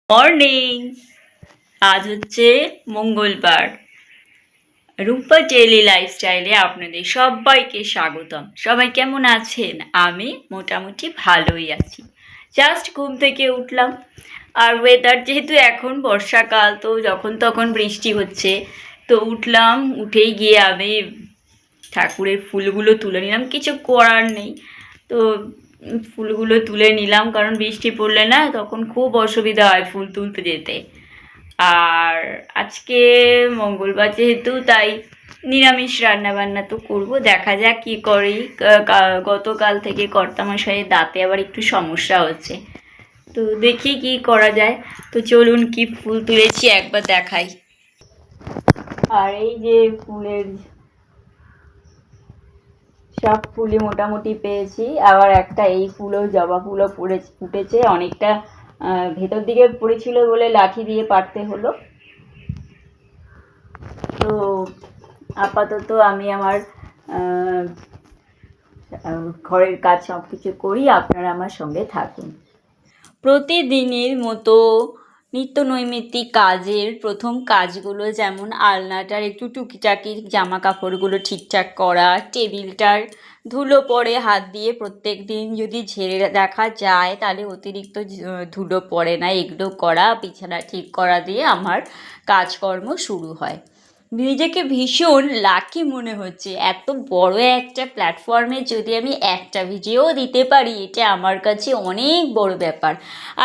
Morning. আজ হচ্ছে মঙ্গলবার। রূপা ডেইলি লাইফস্টাইলে আপনাদের সবাইকে স্বাগতম। সবাই কেমন আছেন? আমি মোটামুটি ভালোই আছি। জাস্ট ঘুম থেকে উঠলাম, আর ওয়েদার যেহেতু এখন বর্ষাকাল, তো যখন তখন বৃষ্টি হচ্ছে, তো উঠলাম। উঠেই গিয়ে আমি ঠাকুরের ফুলগুলো তুলে নিলাম, কিছু করার নেই। তো ফুলগুলো তুলে নিলাম, কারণ বৃষ্টি পড়লে না তখন খুব অসুবিধা হয় ফুল তুলতে যেতে। আর আজকে মঙ্গলবার যেহেতু, তাই নিরামিষ রান্নাবান্না তো করব, দেখা যাক কী করি। গতকাল থেকে কর্তামশাইয়ের দাঁতে আবার একটু সমস্যা হচ্ছে, তো দেখি কি করা যায়। তো চলুন কি ফুল তুলেছি একবার দেখাই। আর এই যে ফুলের সব ফুলই মোটামুটি পেয়েছি। আবার একটা এই ফুলও, জবা ফুলও ফুটেছে অনেকটা। ভেতর দিকে পড়েছিল বলে লাঠি দিয়ে পারতে হলো। তো আপাতত আমি আমার ঘরের কাজ সব কিছু করি, আপনারা আমার সঙ্গে থাকুন। প্রতিদিনের মতো নিত্য নৈমিত্তিক কাজের প্রথম কাজগুলো, যেমন আলনাটার একটু টুকিটাকি জামা কাপড়গুলো ঠিকঠাক করা, টেবিলটার ধুলো পড়ে হাত দিয়ে প্রত্যেক দিন যদি ঝেড়ে দেখা যায় তাহলে অতিরিক্ত ধুলো পড়ে না, এগুলো করা, বিছানা ঠিক করা দিয়ে আমার কাজকর্ম শুরু হয়। নিজেকে ভীষণ লাকি মনে হচ্ছে, এত বড় একটা প্ল্যাটফর্মে যদি আমি একটা ভিডিও দিতে পারি, এটা আমার কাছে অনেক বড় ব্যাপার।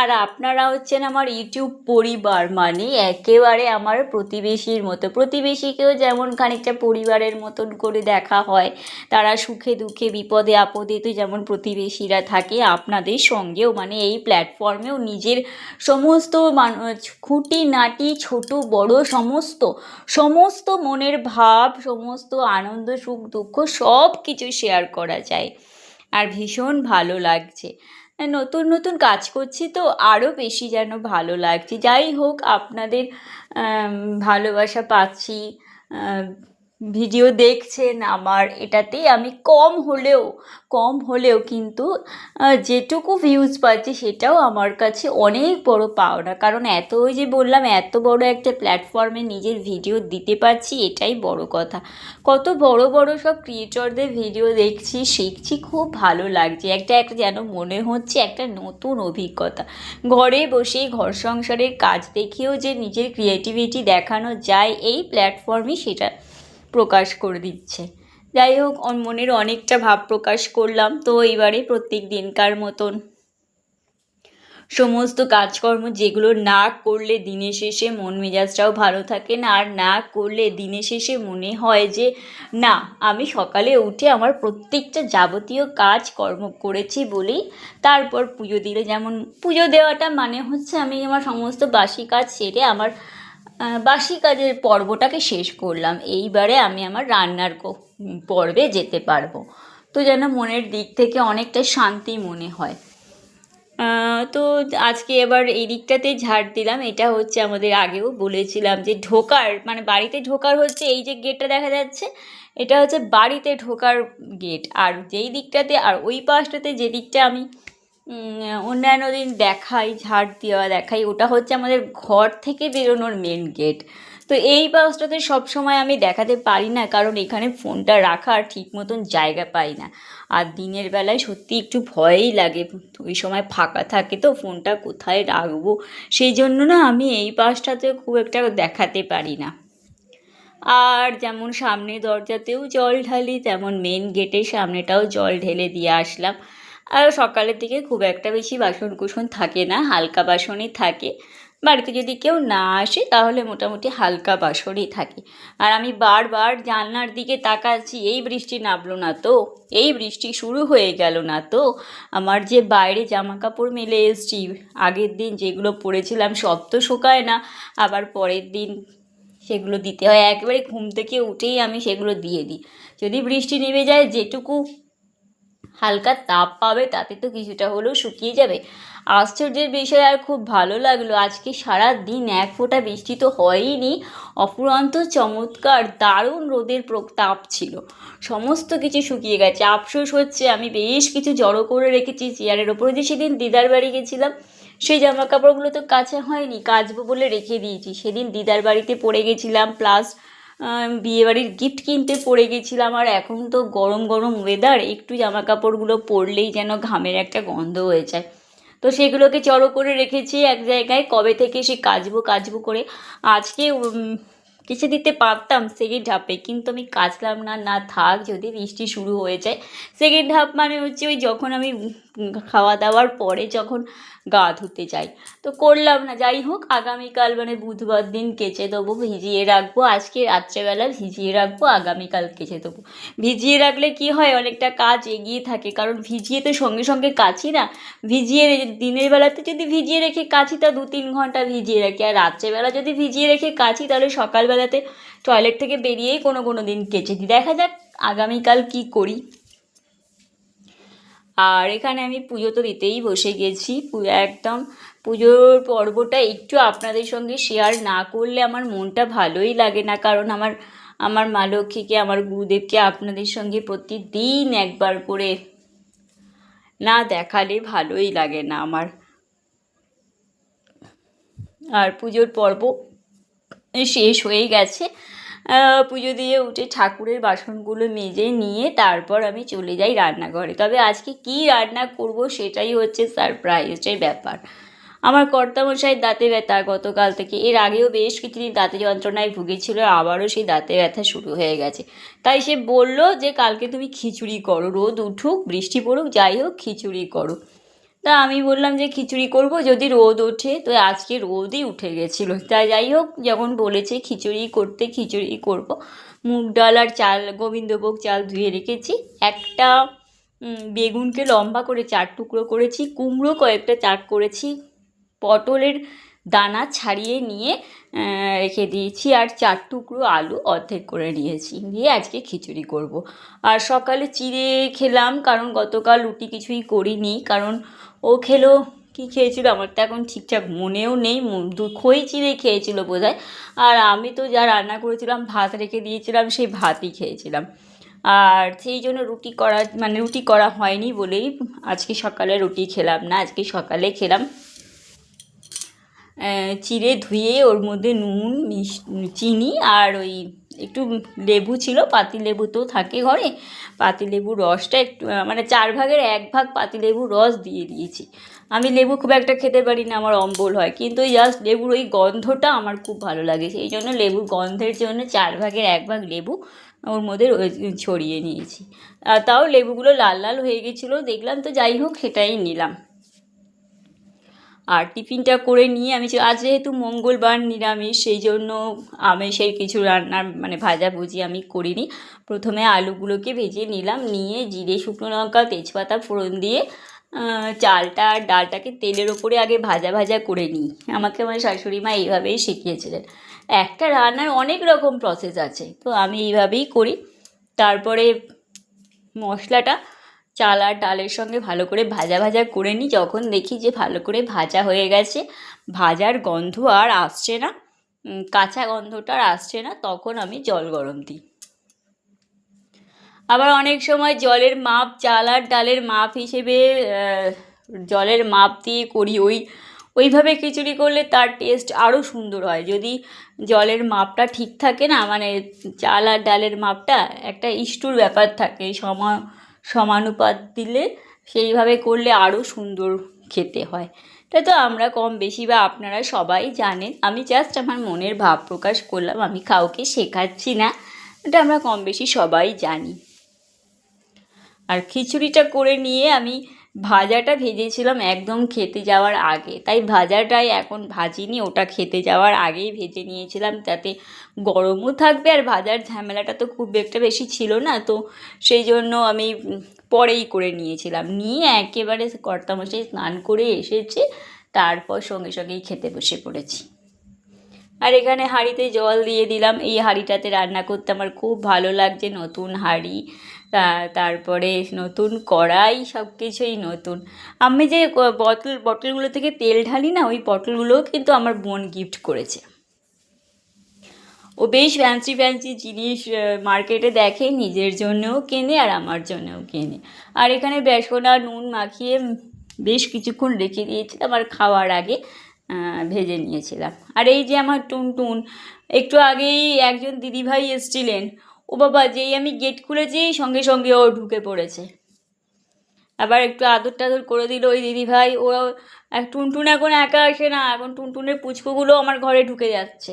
আর আপনারা হচ্ছেন আমার ইউটিউব পরিবার, মানে একেবারে আমার প্রতিবেশীর মতো। প্রতিবেশীকেও যেমন খানিকটা পরিবারের মতন করে দেখা হয়, তারা সুখে দুঃখে বিপদে আপদে তো যেমন প্রতিবেশীরা থাকে, আপনাদের সঙ্গেও মানে এই প্ল্যাটফর্মেও নিজের সমস্ত খুঁটিনাটি ছোট বড় সমস্ত মনের ভাব, সমস্ত আনন্দ সুখ দুঃখ সব কিছু শেয়ার করা যায়। আর ভীষণ ভালো লাগছে, নতুন নতুন কাজ করছি তো আরও বেশি যেন ভালো লাগছে। যাই হোক, আপনাদের ভালোবাসা পাচ্ছি, ভিডিও দেখছেন আমার, এটাতেই আমি কম হলেও কিন্তু যেটুকু ভিউজ পাচ্ছি সেটাও আমার কাছে অনেক বড় পাওনা। কারণ ওই যে বললাম, এত বড় একটা প্ল্যাটফর্মে নিজের ভিডিও দিতে পারছি, এটাই বড় কথা। কত বড় বড় সব ক্রিয়েটরদের ভিডিও দেখছি, শিখছি, খুব ভালো লাগছে। একটা যেন মনে হচ্ছে একটা নতুন অভিজ্ঞতা। ঘরে বসেই ঘর সংসারের কাজ দেখেও যে নিজের ক্রিয়েটিভিটি দেখানো যায়, এই প্ল্যাটফর্মই সেটা প্রকাশ করে দিচ্ছে। যাই হোক, মনের অনেকটা ভাব প্রকাশ করলাম। তো এবারে প্রত্যেক দিনকার মতন সমস্ত কাজকর্ম, যেগুলো না করলে দিনের শেষে মন মেজাজটাও ভালো থাকে না, আর না করলে দিনের শেষে মনে হয় যে না, আমি সকালে উঠে আমার প্রত্যেকটা যাবতীয় কাজকর্ম করেছি বলেই তারপর পুজো দিলে, যেমন পুজো দেওয়াটা মানে হচ্ছে আমি আমার সমস্ত বাসি কাজ সেরে আমার বাসি কাজের পর্বটাকে শেষ করলাম। এইবারে আমি আমার রান্নার পর্বে যেতে পারবো, তো যেন মনের দিক থেকে অনেকটা শান্তি মনে হয়। তো আজকে এবার এই দিকটাতে ঝাড় দিলাম। এটা হচ্ছে, আমাদের আগেও বলেছিলাম যে ঢোকার মানে বাড়িতে ঢোকার হচ্ছে এই যে গেটটা দেখা যাচ্ছে, এটা হচ্ছে বাড়িতে ঢোকার গেট। আর যেই দিকটাতে, আর ওই পাশটাতে যে দিকটা আমি অন্যান্য দিন দেখাই, ঝাড় দেওয়া দেখাই, ওটা হচ্ছে আমাদের ঘর থেকে বেরোনোর মেন গেট। তো এই পাশটাতে সবসময় আমি দেখাতে পারি না, কারণ এখানে ফোনটা রাখার ঠিক মতন জায়গা পাই না। আর দিনের বেলায় সত্যি একটু ভয়ই লাগে, ওই সময় ফাঁকা থাকে তো ফোনটা কোথায় রাখবো, সেই জন্য না আমি এই পাশটাতে খুব একটা দেখাতে পারি না। আর যেমন সামনে দরজাতেও জল ঢালি, তেমন মেন গেটের সামনেটাও জল ঢেলে দিয়ে আসলাম। আর সকালের দিকে খুব একটা বেশি বাসন কুসন থাকে না, হালকা বাসনই থাকে। বাড়িতে যদি কেউ না আসে তাহলে মোটামুটি হালকা বাসনই থাকে। আর আমি বারবার জানলার দিকে তাকাচ্ছি, এই বৃষ্টি নামলো না তো, এই বৃষ্টি শুরু হয়ে গেল না তো। আমার যে বাইরে জামা কাপড় মেলে এসছি আগের দিন, যেগুলো পরেছিলাম সব তো শোকায় না, আবার পরের দিন সেগুলো দিতে হয়। একেবারে ঘুম থেকে উঠেই আমি সেগুলো দিয়ে দিই। যদি বৃষ্টি নেমে যায়, যেটুকু হালকা তাপ পাবে তাতে তো কিছুটা হলেও শুকিয়ে যাবে। আশ্চর্যের বিষয়, আর খুব ভালো লাগলো, আজকে সারা দিন এক ফোঁটা বৃষ্টি তো হয়ইনি, অফুরন্ত চমৎকার দারুণ রোদের তাপ ছিল, সমস্ত কিছু শুকিয়ে গেছে। আফসোস হচ্ছে আমি বেশ কিছু জড়ো করে রেখেছি চেয়ারের ওপরে, যে সেদিন দিদার বাড়ি গেছিলাম সেই জামা কাপড়গুলো তো কাচা হয়নি, কাচবো বলে রেখে দিয়েছি। সেদিন দিদার বাড়িতে পড়ে গেছিলাম, প্লাস বিয়েবাড়ির গিফট কিনতে পড়ে গেছিলাম। আর এখন তো গরম গরম ওয়েদার, একটু জামা কাপড়গুলো পরলেই যেন ঘামের একটা গন্ধ হয়ে যায়। তো সেগুলোকে জড়ো করে রেখেছি এক জায়গায়, কবে থেকে সে কাচবো কাচবো করে। আজকে কেচে দিতে পারতাম সেকেন্ড হাফে, কিন্তু আমি কাচলাম না, না থাক, যদি বৃষ্টি শুরু হয়ে যায়। সেকেন্ড হাফ মানে হচ্ছে ওই যখন আমি খাওয়া দাওয়ার পরে যখন গা ধুতে যাই, তো করলাম না। যাই হোক, আগামীকাল মানে বুধবার দিন কেচে দেবো, ভিজিয়ে রাখবো। আজকে রাত্রেবেলা ভিজিয়ে রাখবো, আগামীকাল কেচে দেবো। ভিজিয়ে রাখলে কি হয়, অনেকটা কাজ এগিয়ে থাকে, কারণ ভিজিয়ে তো সঙ্গে সঙ্গে কাচি না। ভিজিয়ে দিনের বেলাতে যদি ভিজিয়ে রেখে কাচি তা 2-3 ঘন্টা ভিজিয়ে রাখি, আর রাত্রেবেলা যদি ভিজিয়ে রেখে কাচি তাহলে সকালবেলাতে টয়লেট থেকে বেরিয়েই কোনো কোনো দিন কেচে দিই। দেখা যাক আগামীকাল কি করি। আর এখানে আমি পুজো তো দিতেই বসে গেছি, একদম পুজোর পর্বটা একটু আপনাদের সঙ্গে শেয়ার না করলে আমার মনটা ভালোই লাগে না, কারণ আমার আমার মা লক্ষ্মীকে, আমার গুরুদেবকে আপনাদের সঙ্গে প্রতিদিন একবার করে না দেখালে ভালোই লাগে না আমার। আর পুজোর পর্ব শেষ হয়ে গেছে। পুজো দিয়ে উঠে ঠাকুরের বাসনগুলো মেজে নিয়ে তারপর আমি চলে যাই রান্নাঘরে। তবে আজকে কি রান্না করব সেটাই হচ্ছে সারপ্রাইজের ব্যাপার। আমার কর্তামশাই দাঁতে ব্যথা গতকাল থেকে, এর আগেও বেশ কিছুদিন দাঁতে যন্ত্রণায় ভুগেছিল, আবারও সেই দাঁতে ব্যথা শুরু হয়ে গেছে। তাই সে বলল যে কালকে তুমি খিচুড়ি করো, রোদ উঠুক বৃষ্টি পড়ুক যাই হোক খিচুড়ি করো। তা আমি বললাম যে খিচুড়ি করব যদি রোদ ওঠে, তো আজকে রোদই উঠে গেছিলো। তাই যাই হোক, যখন বলেছে খিচুড়ি করতে খিচুড়ি করব। মুগ ডাল আর চাল, গোবিন্দভোগ চাল ধুয়ে রেখেছি। একটা বেগুনকে লম্বা করে 4 টুকরো করেছি, কুমড়ো কয়েকটা চাক করেছি, পটলের দানা ছাড়িয়ে নিয়ে রেখে দিয়েছি, আর 4 টুকরো আলু অর্ধেক করে নিয়েছি, দিয়ে আজকে খিচুড়ি করব। আর সকালে চিড়ে খেলাম, কারণ গতকাল রুটি কিছুই করিনি, কারণ ও খেলো, কী খেয়েছিল আমার তো এখন ঠিকঠাক মনেও নেই, খই চিড়ে খেয়েছিল বোধহয়। আর আমি তো যা রান্না করেছিলাম ভাত রেখে দিয়েছিলাম, সেই ভাতই খেয়েছিলাম। আর সেই জন্য রুটি করা হয়নি বলেই আজকে সকালে রুটি খেলাম না। আজকে সকালে খেলাম চিড়ে ধুয়ে ওর মধ্যে নুন চিনি আর ওই একটু লেবু ছিল, পাতিলেবু তো থাকে ঘরে, পাতিলেবুর রসটা একটু মানে 4 ভাগের 1 ভাগ পাতিলেবুর রস দিয়ে দিয়েছি। আমি লেবু খুব একটা খেতে পারি না, আমার অম্বল হয়, কিন্তু ওই জাস্ট লেবুর ওই গন্ধটা আমার খুব ভালো লাগে, সেই জন্য লেবুর গন্ধের জন্য 4 ভাগের 1 ভাগ লেবু ওর মধ্যে ছড়িয়ে নিয়েছি। তাও লেবুগুলো লাল লাল হয়ে গেছিলো দেখলাম, তো যাই হোক সেটাই নিলাম। আর টিফিনটা করে নিয়ে আমি আজ যেহেতু মঙ্গলবার নিরামিষ, সেই জন্য আমিষের কিছু রান্নার মানে ভাজাভুজি আমি করিনি। প্রথমে আলুগুলোকে ভেজে নিলাম, নিয়ে জিরে শুকনো লঙ্কা তেজপাতা ফোড়ন দিয়ে চালটা আর ডালটাকে তেলের ওপরে আগে ভাজা ভাজা করে নিই। আমাকে আমার শাশুড়ি মা এইভাবেই শিখিয়েছিলেন। একটা রান্নার অনেক রকম প্রসেস আছে, তো আমি এইভাবেই করি। তারপরে মশলাটা চাল আর ডালের সঙ্গে ভালো করে ভাজা ভাজা করে নিই। যখন দেখি যে ভালো করে ভাজা হয়ে গেছে, ভাজার গন্ধ আর আসছে না, কাঁচা গন্ধটা আর আসছে না, তখন আমি জল গরম দিই। আবার অনেক সময় জলের মাপ চাল আর ডালের মাপ হিসেবে জলের মাপ দিয়ে করি, ওইভাবে খিচুড়ি করলে তার টেস্ট আরও সুন্দর হয়। যদি জলের মাপটা ঠিক থাকে না, মানে চাল আর ডালের মাপটা একটা ইস্টুর ব্যাপার থাকে, সমানুপাত দিলে সেইভাবে করলে আরও সুন্দর খেতে হয়। তাই তো আমরা কম বেশি বা আপনারা সবাই জানেন, আমি জাস্ট আমার মনের ভাব প্রকাশ করলাম, আমি কাউকে শেখাচ্ছি না, এটা আমরা কম বেশি সবাই জানি। আর খিচুড়িটা করে নিয়ে আমি ভাজাটা ভেজেছিলাম একদম খেতে যাওয়ার আগে, তাই ভাজাটাই এখন ভাজিনি, ওটা খেতে যাওয়ার আগেই ভেজে নিয়েছিলাম, তাতে গরমও থাকবে আর ভাজার ঝামেলাটা তো খুব একটা বেশি ছিল না, তো সেই জন্য আমি পরেই করে নিয়েছিলাম। নিয়ে একেবারে কর্তামশাই স্নান করে এসেছে, তারপর সঙ্গে সঙ্গেই খেতে বসে পড়েছি। আর এখানে হাঁড়িতে জল দিয়ে দিলাম, এই হাঁড়িটাতে রান্না করতে আমার খুব ভালো লাগছে, নতুন হাঁড়ি, তারপরে নতুন কড়াই, সব কিছুই নতুন। আমি যে বটলগুলো থেকে তেল ঢালি না, ওই বটলগুলোও কিন্তু আমার বোন গিফট করেছে। ও বেশ ফ্যান্সি ফ্যান্সি জিনিস মার্কেটে দেখে, নিজের জন্যও কেনে আর আমার জন্যও কেনে। আর এখানে বেসন আর নুন মাখিয়ে বেশ কিছুক্ষণ রেখে দিয়েছিলাম আর খাওয়ার আগে ভেজে নিয়েছিলাম। আর এই যে আমার টুনটুন, একটু আগেই একজন দিদিভাই এসেছিলেন, ও বাবা যেই আমি গেট খুলেছি সঙ্গে সঙ্গে ও ঢুকে পড়েছে। আবার একটু আদর টাদর করে দিল ওই দিদিভাই। ও টুনটুন এখন একা আসে না, এখন টুনটুনের পুচকুগুলো আমার ঘরে ঢুকে যাচ্ছে।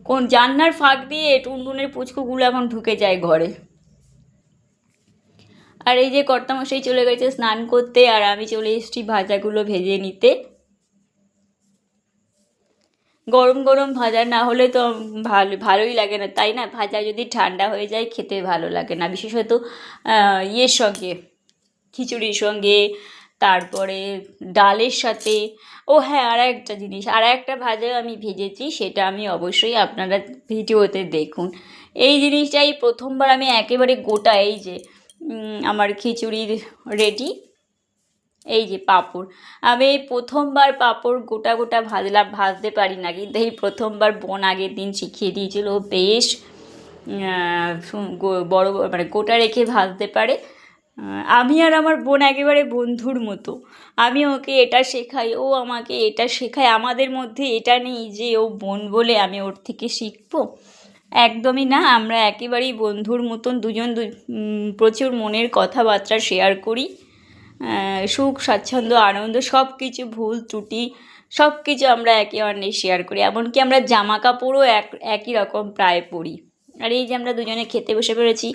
কোন জানলার ফাঁক দিয়ে টুনটুনের পুচকুগুলো এখন ঢুকে যায় ঘরে। আর এই যে কর্তামশাই চলে গেছে স্নান করতে, আর আমি চলে এসেছি ভাজাগুলো ভেজে নিতে। গরম গরম ভাজা না হলে তো ভালোই লাগে না, তাই না? ভাজা যদি ঠান্ডা হয়ে যায় খেতে ভালো লাগে না, বিশেষত ইয়ের সঙ্গে, খিচুড়ির সঙ্গে, তারপরে ডালের সাথে। ও হ্যাঁ, আর একটা জিনিস, আর একটা ভাজা আমি ভেজেছি, সেটা আমি অবশ্যই আপনারা ভিডিওতে দেখুন। এই জিনিসটাই প্রথমবার আমি একেবারে গোটা, এই যে আমার খিচুড়ির রেডি, এই যে পাঁপড়, আমি এই প্রথমবার পাঁপড় গোটা গোটা ভাজতে পারি না, কিন্তু এই প্রথমবার বোন আগের দিন শিখিয়ে দিয়েছিল, ও বেশ বড় মানে গোটা রেখে ভাজতে পারে। আমি আর আমার বোন একেবারে বন্ধুর মতো, আমি ওকে এটা শেখাই, ও আমাকে এটা শেখায়, আমাদের মধ্যে এটা নেই যে ও বোন বলে আমি ওর থেকে শিখবো, একদমই না। আমরা একেবারেই বন্ধুর মতন দুজন প্রচুর মনের কথাবার্তা শেয়ার করি, সুখ স্বাচ্ছন্দ্য আনন্দ সব কিছু, ভুল ত্রুটি সব কিছু আমরা একে অন্যের শেয়ার করি, এমনকি আমরা জামা কাপড়ও একই রকম প্রায় পরি। আর এই যে আমরা দুজনে খেতে বসে পড়েছি।